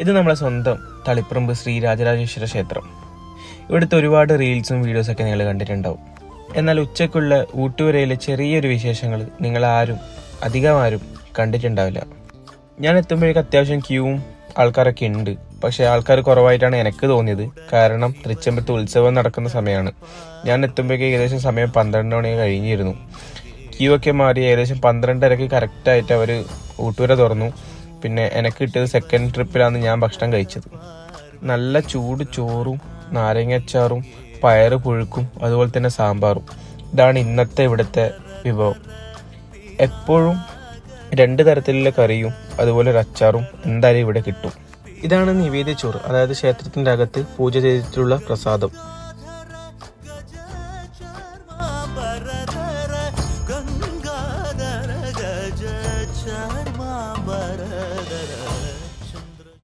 ഇത് നമ്മളെ സ്വന്തം തളിപ്പറമ്പ് ശ്രീ രാജരാജേശ്വര ക്ഷേത്രം. ഇവിടുത്തെ ഒരുപാട് റീൽസും വീഡിയോസൊക്കെ നിങ്ങൾ കണ്ടിട്ടുണ്ടാവും. എന്നാൽ ഉച്ചയ്ക്കുള്ള ഊട്ടുവരയിലെ ചെറിയൊരു വിശേഷങ്ങൾ അധികം ആരും കണ്ടിട്ടുണ്ടാവില്ല. ഞാൻ എത്തുമ്പോഴേക്ക് അത്യാവശ്യം ക്യൂവും ആൾക്കാരൊക്കെ ഉണ്ട്. പക്ഷേ ആൾക്കാർ കുറവായിട്ടാണ് എനിക്ക് തോന്നിയത്. കാരണം തൃച്ചംബരത്ത് ഉത്സവം നടക്കുന്ന സമയമാണ്. ഞാൻ എത്തുമ്പോഴേക്ക് ഏകദേശം സമയം 12 മണി കഴിഞ്ഞിരുന്നു. ക്യൂ ഒക്കെ മാറി ഏകദേശം 12:30 കറക്റ്റായിട്ട് അവർ ഊട്ടുവര തുറന്നു. പിന്നെ എനിക്ക് കിട്ടിയത് സെക്കൻഡ് ട്രിപ്പിലാണ് ഞാൻ ഭക്ഷണം കഴിച്ചത്. നല്ല ചൂട് ചോറും നാരങ്ങച്ചാറും പയറ് പുഴുക്കും അതുപോലെ തന്നെ സാമ്പാറും. ഇതാണ് ഇന്നത്തെ ഇവിടുത്തെ വിഭവം. എപ്പോഴും 2 തരത്തിലുള്ള കറിയും അതുപോലെ ഒരു അച്ചാറും എന്തായാലും ഇവിടെ കിട്ടും. ഇതാണ് നിവേദ്യ ചോറ്, അതായത് ക്ഷേത്രത്തിൻ്റെ അകത്ത് പൂജ ചെയ്തിട്ടുള്ള പ്രസാദം.